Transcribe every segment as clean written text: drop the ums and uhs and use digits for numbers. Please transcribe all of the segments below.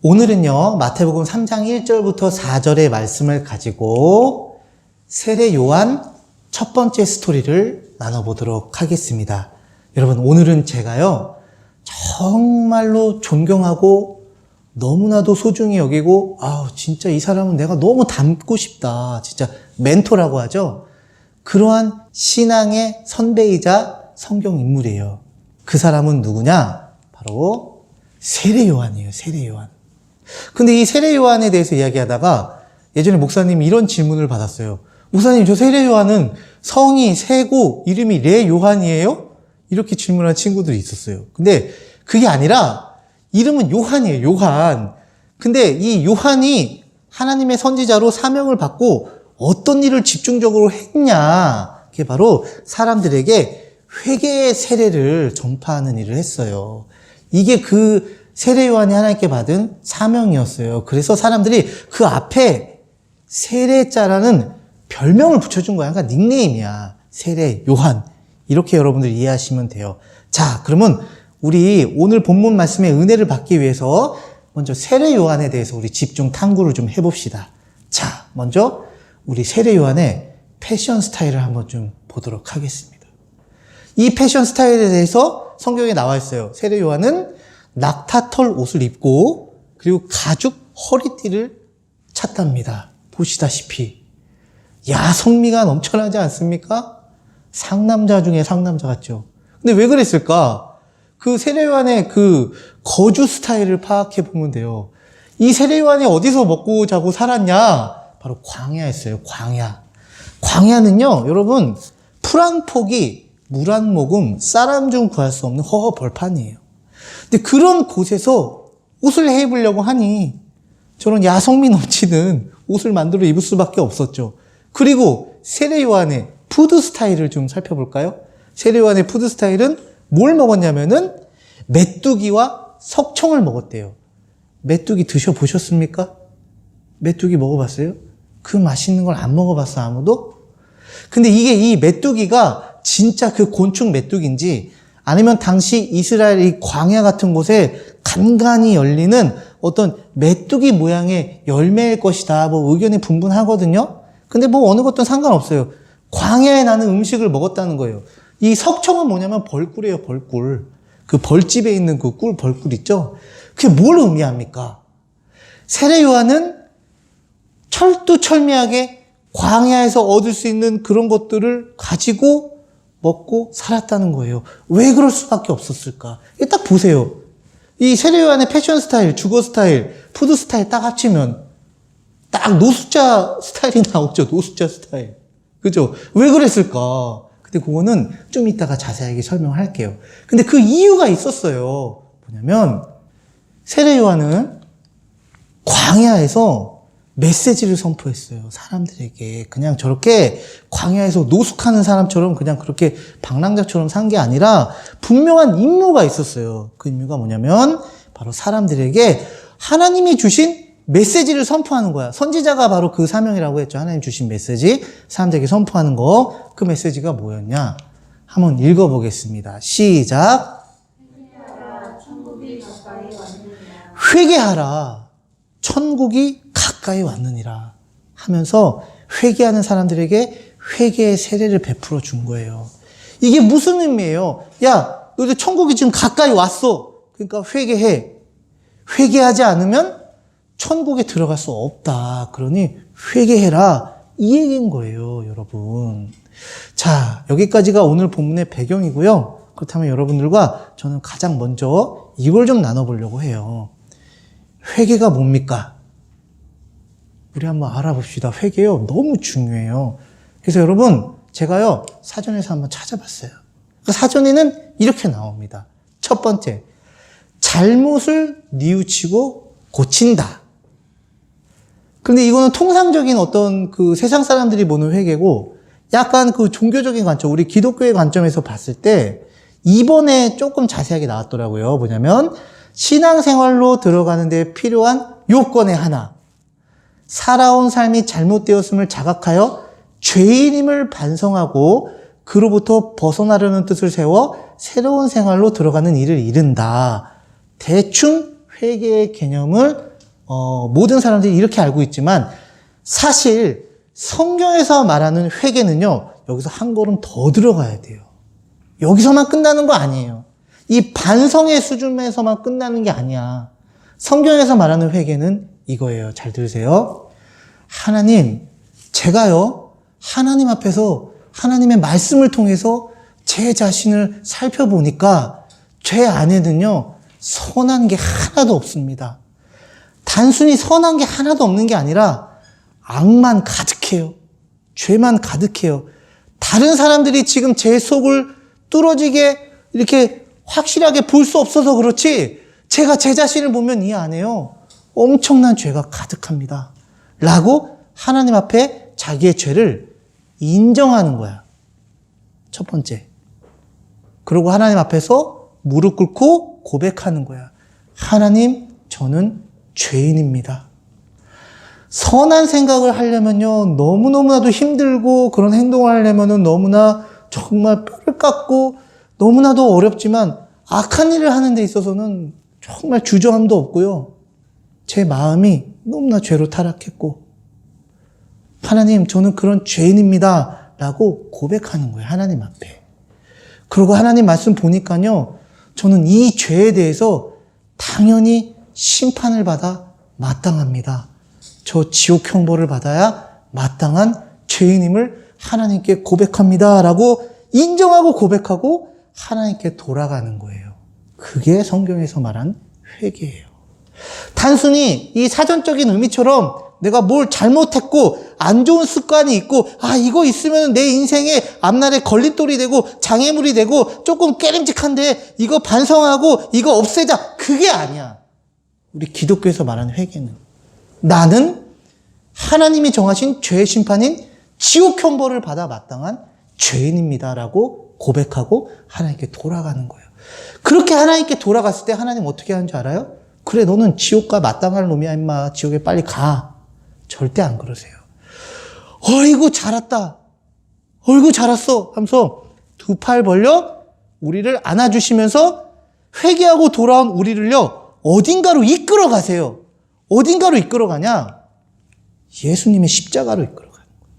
오늘은요, 마태복음 3장 1절부터 4절의 말씀을 가지고 세례 요한 첫 번째 스토리를 나눠보도록 하겠습니다. 여러분, 오늘은 제가요, 정말로 존경하고 너무나도 소중히 여기고, 진짜 이 사람은 내가 너무 닮고 싶다. 진짜 멘토라고 하죠. 그러한 신앙의 선배이자 성경 인물이에요. 그 사람은 누구냐? 바로 세례 요한이에요. 세례 요한. 근데 이 세례 요한에 대해서 이야기하다가 예전에 목사님이 이런 질문을 받았어요. 목사님, 저 세례 요한은 성이 세고 이름이 레 요한이에요? 이렇게 질문한 친구들이 있었어요. 근데 그게 아니라 이름은 요한이에요. 요한. 근데 이 요한이 하나님의 선지자로 사명을 받고 어떤 일을 집중적으로 했냐? 그게 바로 사람들에게 회개의 세례를 전파하는 일을 했어요. 이게 그 세례 요한이 하나님께 받은 사명이었어요. 그래서 사람들이 그 앞에 세례자라는 별명을 붙여준 거야. 그러니까 닉네임이야. 세례 요한. 이렇게 여러분들이 이해하시면 돼요. 자, 그러면 우리 오늘 본문 말씀의 은혜를 받기 위해서 먼저 세례 요한에 대해서 우리 집중 탐구를 좀 해봅시다. 자, 먼저 우리 세례 요한의 패션 스타일을 한번 좀 보도록 하겠습니다. 이 패션 스타일에 대해서 성경에 나와 있어요. 세례 요한은 낙타털 옷을 입고 그리고 가죽 허리띠를 찼답니다. 보시다시피 야성미가 넘쳐나지 않습니까? 상남자 중에 상남자 같죠. 근데 왜 그랬을까? 그 세례 요한의 그 거주 스타일을 파악해 보면 돼요. 이 세례 요한이 어디서 먹고 자고 살았냐? 바로 광야였어요. 광야. 광야는요, 여러분, 풀 한 폭이 물 한 모금 사람 중 구할 수 없는 허허 벌판이에요. 근데 그런 곳에서 옷을 해 입으려고 하니 저런 야성미 넘치는 옷을 만들어 입을 수밖에 없었죠. 그리고 세례 요한의 푸드 스타일을 좀 살펴볼까요? 세례 요한의 푸드 스타일은 뭘 먹었냐면은 메뚜기와 석청을 먹었대요. 메뚜기 드셔보셨습니까? 메뚜기 먹어봤어요? 그 맛있는 걸 안 먹어봤어, 아무도? 근데 이게 이 메뚜기가 진짜 그 곤충 메뚜기인지 아니면 당시 이스라엘 이 광야 같은 곳에 간간히 열리는 어떤 메뚜기 모양의 열매일 것이다. 뭐 의견이 분분하거든요. 근데 뭐 어느 것도 상관없어요. 광야에 나는 음식을 먹었다는 거예요. 이 석청은 뭐냐면 벌꿀이에요, 벌꿀. 그 벌집에 있는 그 꿀, 벌꿀 있죠? 그게 뭘 의미합니까? 세례 요한은 철두철미하게 광야에서 얻을 수 있는 그런 것들을 가지고 먹고 살았다는 거예요. 왜 그럴 수밖에 없었을까? 딱 보세요. 이 세례 요한의 패션 스타일, 주거 스타일, 푸드 스타일 딱 합치면 딱 노숙자 스타일이 나오죠. 노숙자 스타일. 그죠? 왜 그랬을까? 근데 그거는 좀 이따가 자세하게 설명할게요. 근데 그 이유가 있었어요. 뭐냐면 세례 요한은 광야에서 메시지를 선포했어요. 사람들에게. 그냥 저렇게 광야에서 노숙하는 사람처럼 그냥 그렇게 방랑자처럼 산 게 아니라 분명한 임무가 있었어요. 그 임무가 뭐냐면 바로 사람들에게 하나님이 주신 메시지를 선포하는 거야. 선지자가 바로 그 사명이라고 했죠. 하나님 주신 메시지, 사람들에게 선포하는 거. 그 메시지가 뭐였냐? 한번 읽어보겠습니다. 시작. 회개하라, 천국이 가까이 왔느니라. 회개하라. 천국이 가까이 왔느니라 하면서 회개하는 사람들에게 회개의 세례를 베풀어 준 거예요. 이게 무슨 의미예요? 야, 너 이제 천국이 지금 가까이 왔어. 그러니까 회개해. 회개하지 않으면 천국에 들어갈 수 없다. 그러니 회개해라. 이 얘기인 거예요, 여러분. 자, 여기까지가 오늘 본문의 배경이고요. 그렇다면 여러분들과 저는 가장 먼저 이걸 좀 나눠보려고 해요. 회개가 뭡니까? 우리 한번 알아봅시다. 회개요. 너무 중요해요. 그래서 여러분, 제가요, 사전에서 한번 찾아봤어요. 그 사전에는 이렇게 나옵니다. 첫 번째, 잘못을 뉘우치고 고친다. 그런데 이거는 통상적인 어떤 그 세상 사람들이 보는 회개고, 약간 그 종교적인 관점, 우리 기독교의 관점에서 봤을 때, 이번에 조금 자세하게 나왔더라고요. 뭐냐면, 신앙생활로 들어가는 데 필요한 요건의 하나. 살아온 삶이 잘못되었음을 자각하여 죄인임을 반성하고 그로부터 벗어나려는 뜻을 세워 새로운 생활로 들어가는 일을 이룬다. 대충 회개의 개념을 모든 사람들이 이렇게 알고 있지만 사실 성경에서 말하는 회개는요, 여기서 한 걸음 더 들어가야 돼요. 여기서만 끝나는 거 아니에요. 이 반성의 수준에서만 끝나는 게 아니야. 성경에서 말하는 회개는 이거예요. 잘 들으세요. 하나님, 제가요, 하나님 앞에서 하나님의 말씀을 통해서 제 자신을 살펴보니까 제 안에는요, 선한 게 하나도 없습니다. 단순히 선한 게 하나도 없는 게 아니라 악만 가득해요. 죄만 가득해요. 다른 사람들이 지금 제 속을 뚫어지게 이렇게 확실하게 볼 수 없어서 그렇지 제가 제 자신을 보면 이 안에요, 엄청난 죄가 가득합니다. 라고 하나님 앞에 자기의 죄를 인정하는 거야. 첫 번째. 그리고 하나님 앞에서 무릎 꿇고 고백하는 거야. 하나님, 저는 죄인입니다. 선한 생각을 하려면요, 너무너무나도 힘들고 그런 행동을 하려면은 너무나 정말 뼈를 깎고 너무나도 어렵지만 악한 일을 하는 데 있어서는 정말 주저함도 없고요. 제 마음이 너무나 죄로 타락했고 하나님, 저는 그런 죄인입니다. 라고 고백하는 거예요. 하나님 앞에. 그리고 하나님 말씀 보니까요, 저는 이 죄에 대해서 당연히 심판을 받아 마땅합니다. 저 지옥 형벌을 받아야 마땅한 죄인임을 하나님께 고백합니다. 라고 인정하고 고백하고 하나님께 돌아가는 거예요. 그게 성경에서 말한 회개예요. 단순히 이 사전적인 의미처럼 내가 뭘 잘못했고 안 좋은 습관이 있고 이거 있으면 내 인생에 앞날에 걸림돌이 되고 장애물이 되고 조금 깨림직한데 이거 반성하고 이거 없애자, 그게 아니야. 우리 기독교에서 말하는 회개는 나는 하나님이 정하신 죄의 심판인 지옥 형벌을 받아 마땅한 죄인입니다라고 고백하고 하나님께 돌아가는 거예요. 그렇게 하나님께 돌아갔을 때 하나님 어떻게 하는 줄 알아요? 그래, 너는 지옥 가 마땅할 놈이야 임마. 지옥에 빨리 가. 절대 안 그러세요. 어이구 잘했다, 어이구 잘했어 하면서 두 팔 벌려 우리를 안아주시면서 회개하고 돌아온 우리를요, 어딘가로 이끌어 가세요. 어딘가로 이끌어 가냐? 예수님의 십자가로 이끌어 가는 거예요.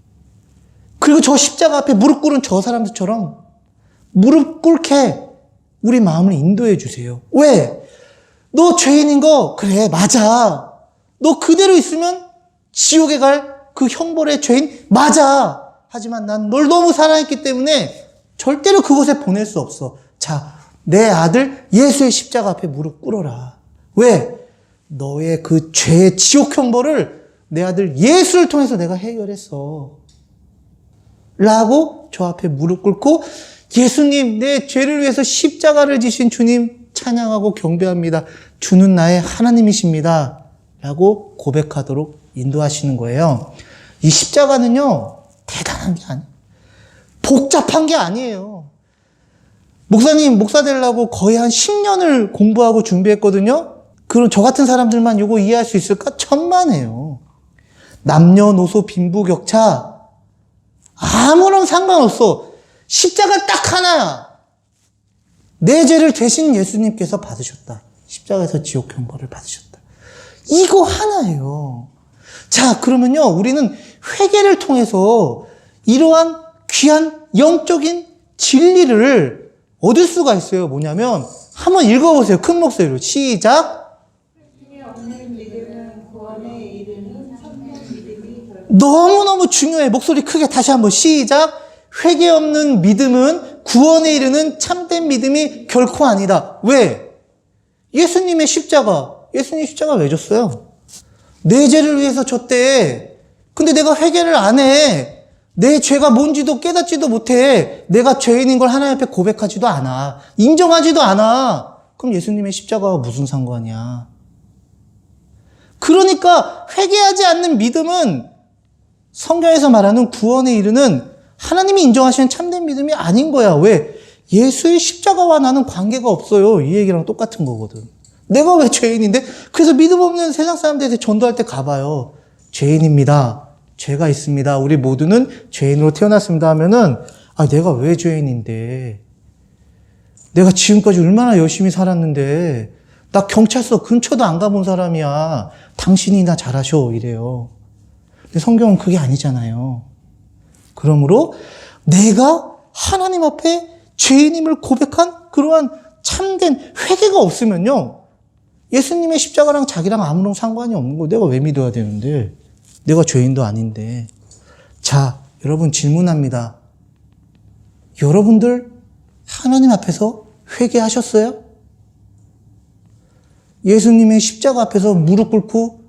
그리고 저 십자가 앞에 무릎 꿇은 저 사람들처럼 무릎 꿇게 우리 마음을 인도해 주세요. 왜? 너 죄인인 거 그래, 맞아. 너 그대로 있으면 지옥에 갈 그 형벌의 죄인 맞아. 하지만 난 널 너무 사랑했기 때문에 절대로 그곳에 보낼 수 없어. 자, 내 아들 예수의 십자가 앞에 무릎 꿇어라. 왜? 너의 그 죄의 지옥 형벌을 내 아들 예수를 통해서 내가 해결했어. 라고 저 앞에 무릎 꿇고 예수님, 내 죄를 위해서 십자가를 지신 주님 찬양하고 경배합니다. 주는 나의 하나님이십니다. 라고 고백하도록 인도하시는 거예요. 이 십자가는요, 대단한 게 아니에요. 복잡한 게 아니에요. 목사님, 목사 되려고 거의 한 10년을 공부하고 준비했거든요. 그럼 저 같은 사람들만 이거 이해할 수 있을까? 천만에요. 남녀노소 빈부격차 아무런 상관없어. 십자가 딱 하나야. 내 죄를 대신 예수님께서 받으셨다. 십자가에서 지옥 형벌을 받으셨다. 이거 하나예요. 자, 그러면요, 우리는 회개를 통해서 이러한 귀한 영적인 진리를 얻을 수가 있어요. 뭐냐면 한번 읽어보세요. 큰 목소리로 시작. 회개 없는 믿음은 구원에 이르는 참된 믿음이 결코 너무너무 중요해. 목소리 크게 다시 한번 시작. 회개 없는 믿음은 구원에 이르는 참된 믿음이 결코 아니다. 왜? 예수님의 십자가. 예수님 십자가 왜 줬어요? 내 죄를 위해서 줬대. 근데 내가 회개를 안 해. 내 죄가 뭔지도 깨닫지도 못해. 내가 죄인인 걸 하나님 앞에 고백하지도 않아. 인정하지도 않아. 그럼 예수님의 십자가와 무슨 상관이야? 그러니까 회개하지 않는 믿음은 성경에서 말하는 구원에 이르는 하나님이 인정하시는 참된 믿음이 아닌 거야. 왜? 예수의 십자가와 나는 관계가 없어요. 이 얘기랑 똑같은 거거든. 내가 왜 죄인인데? 그래서 믿음 없는 세상 사람들한테 전도할 때 가봐요. 죄인입니다. 죄가 있습니다. 우리 모두는 죄인으로 태어났습니다 하면은 내가 왜 죄인인데? 내가 지금까지 얼마나 열심히 살았는데 나 경찰서 근처도 안 가본 사람이야. 당신이나 잘하셔 이래요. 근데 성경은 그게 아니잖아요. 그러므로 내가 하나님 앞에 죄인임을 고백한 그러한 참된 회개가 없으면요, 예수님의 십자가랑 자기랑 아무런 상관이 없는 거 내가 왜 믿어야 되는데, 내가 죄인도 아닌데. 자, 여러분 질문합니다. 여러분들 하나님 앞에서 회개하셨어요? 예수님의 십자가 앞에서 무릎 꿇고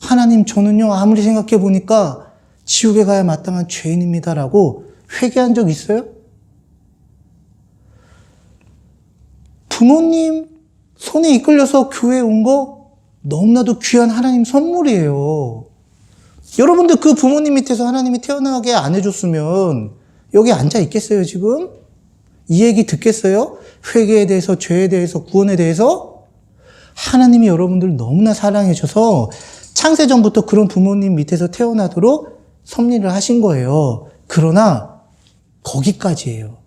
하나님, 저는요 아무리 생각해 보니까 지옥에 가야 마땅한 죄인입니다라고 회개한 적 있어요? 부모님 손에 이끌려서 교회에 온 거 너무나도 귀한 하나님 선물이에요. 여러분들 그 부모님 밑에서 하나님이 태어나게 안 해줬으면 여기 앉아 있겠어요, 지금? 이 얘기 듣겠어요? 회개에 대해서, 죄에 대해서, 구원에 대해서? 하나님이 여러분들 너무나 사랑해줘서 창세전부터 그런 부모님 밑에서 태어나도록 섭리를 하신 거예요. 그러나 거기까지예요.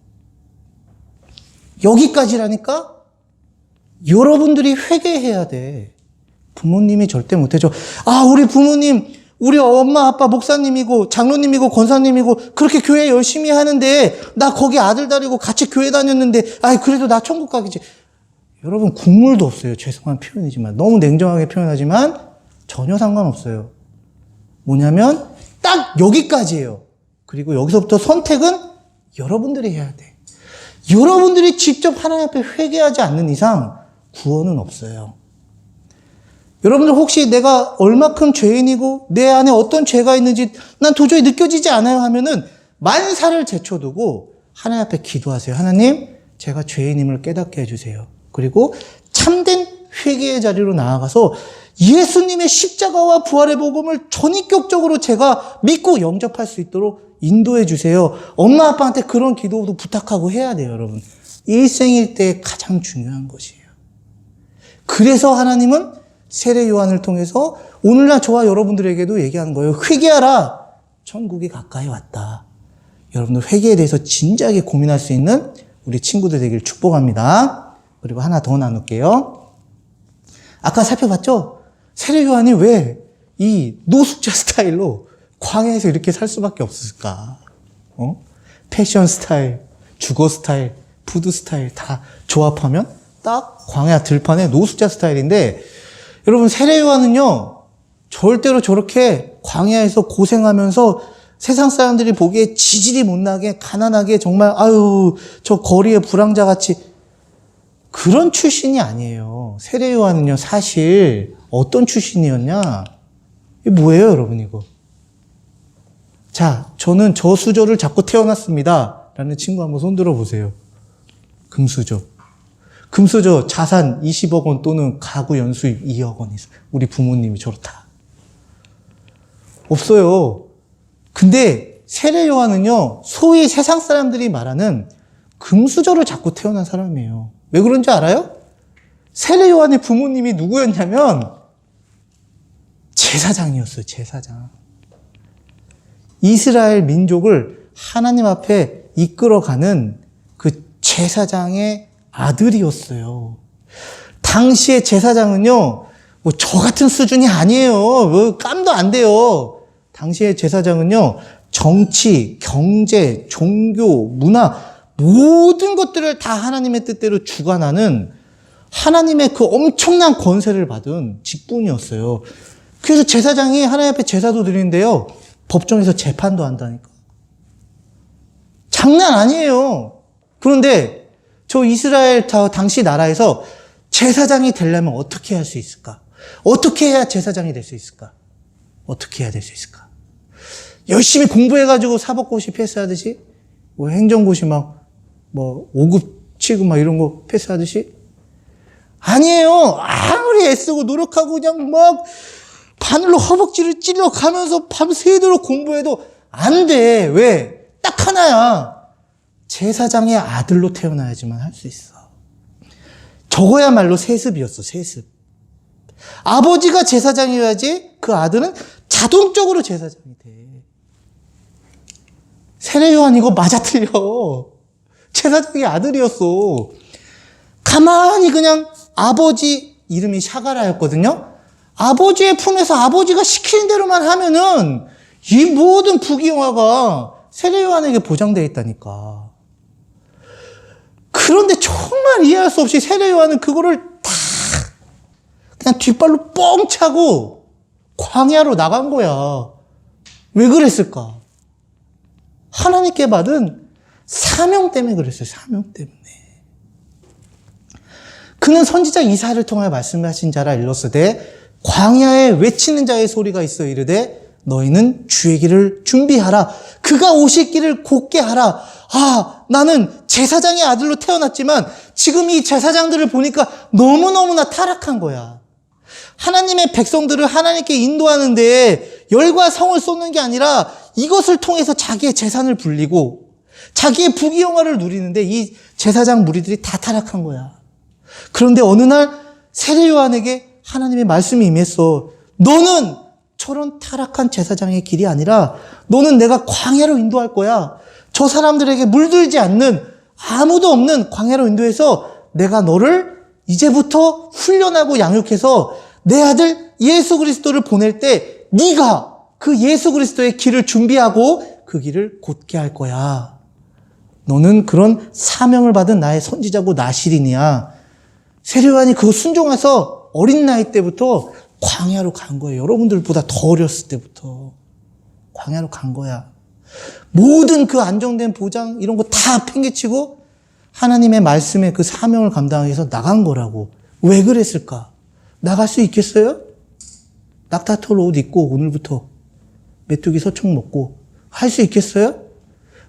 여기까지라니까? 여러분들이 회개해야 돼. 부모님이 절대 못해줘. 아, 우리 부모님, 우리 엄마, 아빠, 목사님이고, 장로님이고, 권사님이고, 그렇게 교회 열심히 하는데, 나 거기 아들 다리고 같이 교회 다녔는데, 아이, 그래도 나 천국 가겠지. 여러분, 국물도 없어요. 죄송한 표현이지만. 너무 냉정하게 표현하지만, 전혀 상관없어요. 뭐냐면, 딱 여기까지예요. 그리고 여기서부터 선택은 여러분들이 해야 돼. 여러분들이 직접 하나님 앞에 회개하지 않는 이상, 구원은 없어요. 여러분들 혹시 내가 얼마큼 죄인이고 내 안에 어떤 죄가 있는지 난 도저히 느껴지지 않아요 하면은 만사를 제쳐두고 하나님 앞에 기도하세요. 하나님, 제가 죄인임을 깨닫게 해주세요. 그리고 참된 회개의 자리로 나아가서 예수님의 십자가와 부활의 복음을 전인격적으로 제가 믿고 영접할 수 있도록 인도해 주세요. 엄마 아빠한테 그런 기도도 부탁하고 해야 돼요, 여러분. 일생일 때 가장 중요한 것이에요. 그래서 하나님은 세례 요한을 통해서 오늘날 저와 여러분들에게도 얘기하는 거예요. 회개하라! 천국이 가까이 왔다. 여러분들 회개에 대해서 진지하게 고민할 수 있는 우리 친구들 되길 축복합니다. 그리고 하나 더 나눌게요. 아까 살펴봤죠? 세례 요한이 왜 이 노숙자 스타일로 광야에서 이렇게 살 수밖에 없을까? 패션 스타일, 주거 스타일, 푸드 스타일 다 조합하면 딱 광야 들판의 노숙자 스타일인데, 여러분 세례 요한은요 절대로 저렇게 광야에서 고생하면서 세상 사람들이 보기에 지질이 못나게 가난하게 정말 아유 저 거리의 불황자같이 그런 출신이 아니에요. 세례 요한은요 사실 어떤 출신이었냐? 이게 뭐예요, 여러분 이거? 자, 저는 저 수저를 잡고 태어났습니다 라는 친구 한번 손들어 보세요. 금수저. 금수저 자산 20억 원 또는 가구 연수입 2억 원 있어요. 우리 부모님이 저렇다. 없어요. 근데 세례 요한은요, 소위 세상 사람들이 말하는 금수저를 잡고 태어난 사람이에요. 왜 그런지 알아요? 세례 요한의 부모님이 누구였냐면 제사장이었어요. 제사장. 이스라엘 민족을 하나님 앞에 이끌어가는 그 제사장의 아들이었어요. 당시의 제사장은요, 뭐 저 같은 수준이 아니에요. 뭐 깜도 안 돼요. 당시의 제사장은요, 정치, 경제, 종교, 문화, 모든 것들을 다 하나님의 뜻대로 주관하는 하나님의 그 엄청난 권세를 받은 직분이었어요. 그래서 제사장이 하나님 앞에 제사도 드리는데요, 법정에서 재판도 한다니까. 장난 아니에요. 그런데 저 이스라엘 당시 나라에서 제사장이 되려면 어떻게 할 수 있을까? 어떻게 해야 제사장이 될 수 있을까? 어떻게 해야 될 수 있을까? 열심히 공부해가지고 사법고시 패스하듯이, 뭐 행정고시 막, 뭐 5급, 7급 막 이런 거 패스하듯이? 아니에요. 아무리 애쓰고 노력하고 그냥 막 바늘로 허벅지를 찔러 가면서 밤새도록 공부해도 안 돼. 왜? 딱 하나야. 제사장의 아들로 태어나야지만 할 수 있어. 저거야말로 세습이었어, 세습. 아버지가 제사장이어야지 그 아들은 자동적으로 제사장이 돼. 세례 요한 이거 맞아 틀려. 제사장의 아들이었어. 가만히 그냥 아버지 이름이 샤가라였거든요. 아버지의 품에서 아버지가 시키는 대로만 하면은 이 모든 부귀영화가 세례 요한에게 보장되어 있다니까. 그런데 정말 이해할 수 없이 세례 요한은 그거를 다 그냥 뒷발로 뻥 차고 광야로 나간 거야. 왜 그랬을까? 하나님께 받은 사명 때문에 그랬어요. 사명 때문에. 그는 선지자 이사야를 통하여 말씀하신 자라 일렀으되 광야에 외치는 자의 소리가 있어 이르되 너희는 주의 길을 준비하라. 그가 오실 길을 곧게 하라. 아, 나는 제사장의 아들로 태어났지만 지금 이 제사장들을 보니까 너무너무나 타락한 거야. 하나님의 백성들을 하나님께 인도하는데 열과 성을 쏟는 게 아니라 이것을 통해서 자기의 재산을 불리고 자기의 부귀영화를 누리는데 이 제사장 무리들이 다 타락한 거야. 그런데 어느 날 세례 요한에게 하나님의 말씀이 임했어. 너는 저런 타락한 제사장의 길이 아니라 너는 내가 광야로 인도할 거야. 저 사람들에게 물들지 않는 아무도 없는 광야로 인도해서 내가 너를 이제부터 훈련하고 양육해서 내 아들 예수 그리스도를 보낼 때 네가 그 예수 그리스도의 길을 준비하고 그 길을 곧게 할 거야. 너는 그런 사명을 받은 나의 선지자고 나시린이야. 세례 요한이 그거 순종해서 어린 나이 때부터 광야로 간 거예요. 여러분들보다 더 어렸을 때부터 광야로 간 거야. 모든 그 안정된 보장 이런 거 다 팽개치고 하나님의 말씀에 그 사명을 감당하기 위해서 나간 거라고. 왜 그랬을까? 나갈 수 있겠어요? 낙타털 옷 입고 오늘부터 메뚜기 소총 먹고 할 수 있겠어요?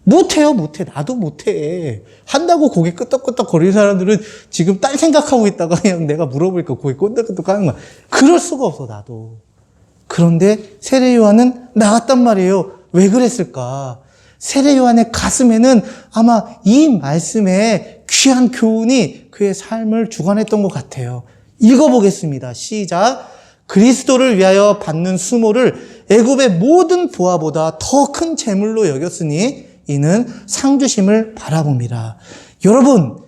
못해요, 못해. 나도 못해. 한다고 고개 끄덕끄덕 거리는 사람들은 지금 딴 생각하고 있다가 그냥 내가 물어보니까 고개 끄덕끄덕 하는 거야. 그럴 수가 없어, 나도. 그런데 세례 요한은 나갔단 말이에요. 왜 그랬을까? 세례 요한의 가슴에는 아마 이 말씀에 귀한 교훈이 그의 삶을 주관했던 것 같아요. 읽어보겠습니다. 시작. 그리스도를 위하여 받는 수모를 애굽의 모든 보화보다 더 큰 재물로 여겼으니 이는 상주심을 바라봅니다. 여러분,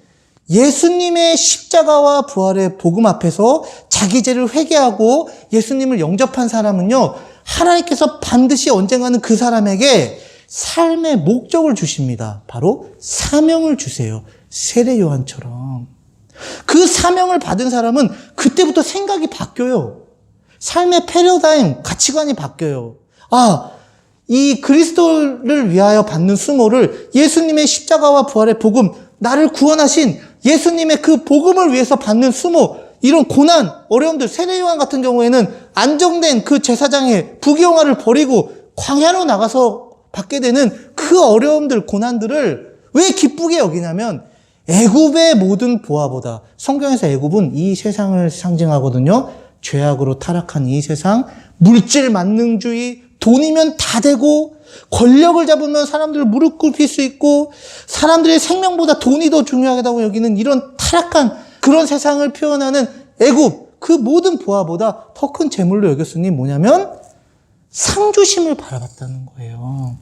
예수님의 십자가와 부활의 복음 앞에서 자기 죄를 회개하고 예수님을 영접한 사람은요, 하나님께서 반드시 언젠가는 그 사람에게 삶의 목적을 주십니다. 바로 사명을 주세요. 세례 요한처럼. 그 사명을 받은 사람은 그때부터 생각이 바뀌어요. 삶의 패러다임, 가치관이 바뀌어요. 아, 이 그리스도를 위하여 받는 수모를 예수님의 십자가와 부활의 복음, 나를 구원하신 예수님의 그 복음을 위해서 받는 수모, 이런 고난, 어려움들, 세례 요한 같은 경우에는 안정된 그 제사장의 부귀영화를 버리고 광야로 나가서 받게 되는 그 어려움들, 고난들을 왜 기쁘게 여기냐면 애굽의 모든 보화보다, 성경에서 애굽은 이 세상을 상징하거든요. 죄악으로 타락한 이 세상, 물질 만능주의, 돈이면 다 되고 권력을 잡으면 사람들을 무릎 꿇힐 수 있고 사람들의 생명보다 돈이 더 중요하다고 여기는 이런 타락한 그런 세상을 표현하는 애굽, 그 모든 보화보다 더 큰 재물로 여겼으니 뭐냐면 상주심을 바라봤다는 거예요.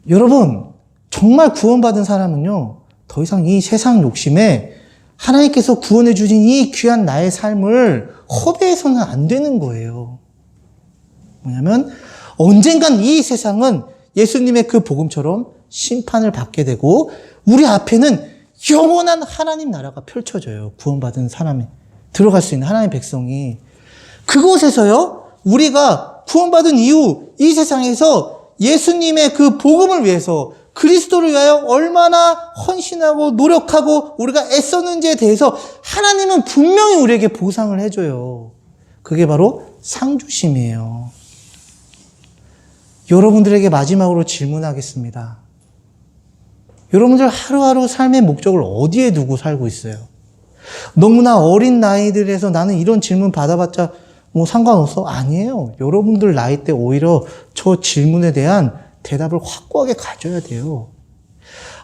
여러분, 정말 구원받은 사람은요, 더 이상 이 세상 욕심에 하나님께서 구원해 주신 이 귀한 나의 삶을 허비해서는 안 되는 거예요. 뭐냐면 언젠간 이 세상은 예수님의 그 복음처럼 심판을 받게 되고 우리 앞에는 영원한 하나님 나라가 펼쳐져요. 구원받은 사람이 들어갈 수 있는 하나님의 백성이. 그곳에서요, 우리가 구원받은 이후 이 세상에서 예수님의 그 복음을 위해서 그리스도를 위하여 얼마나 헌신하고 노력하고 우리가 애썼는지에 대해서 하나님은 분명히 우리에게 보상을 해줘요. 그게 바로 상주심이에요. 여러분들에게 마지막으로 질문하겠습니다. 여러분들 하루하루 삶의 목적을 어디에 두고 살고 있어요? 너무나 어린 나이들에서 나는 이런 질문 받아봤자 뭐 상관없어? 아니에요. 여러분들 나이 때 오히려 저 질문에 대한 대답을 확고하게 가져야 돼요.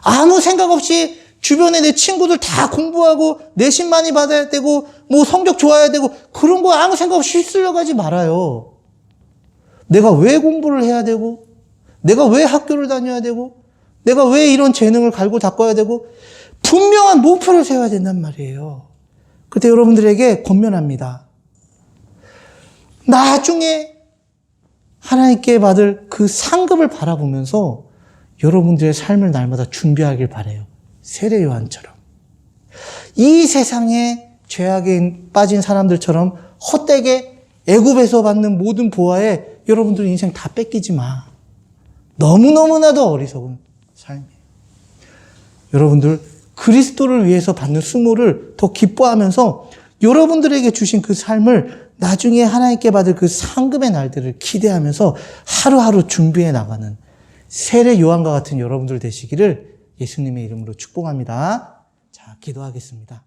아무 생각 없이 주변에 내 친구들 다 공부하고 내신 많이 받아야 되고 뭐 성적 좋아야 되고 그런 거 아무 생각 없이 휩쓸려 가지 말아요. 내가 왜 공부를 해야 되고 내가 왜 학교를 다녀야 되고 내가 왜 이런 재능을 갈고 닦아야 되고 분명한 목표를 세워야 된단 말이에요. 그때 여러분들에게 권면합니다. 나중에 하나님께 받을 그 상급을 바라보면서 여러분들의 삶을 날마다 준비하길 바라요. 세례 요한처럼. 이 세상에 죄악에 빠진 사람들처럼 헛되게 애굽에서 받는 모든 보화에 여러분들 인생 다 뺏기지 마. 너무너무나도 어리석은 삶이에요. 여러분들 그리스도를 위해서 받는 수모를 더 기뻐하면서 여러분들에게 주신 그 삶을 나중에 하나님께 받을 그 상급의 날들을 기대하면서 하루하루 준비해 나가는 세례 요한과 같은 여러분들 되시기를 예수님의 이름으로 축복합니다. 자, 기도하겠습니다.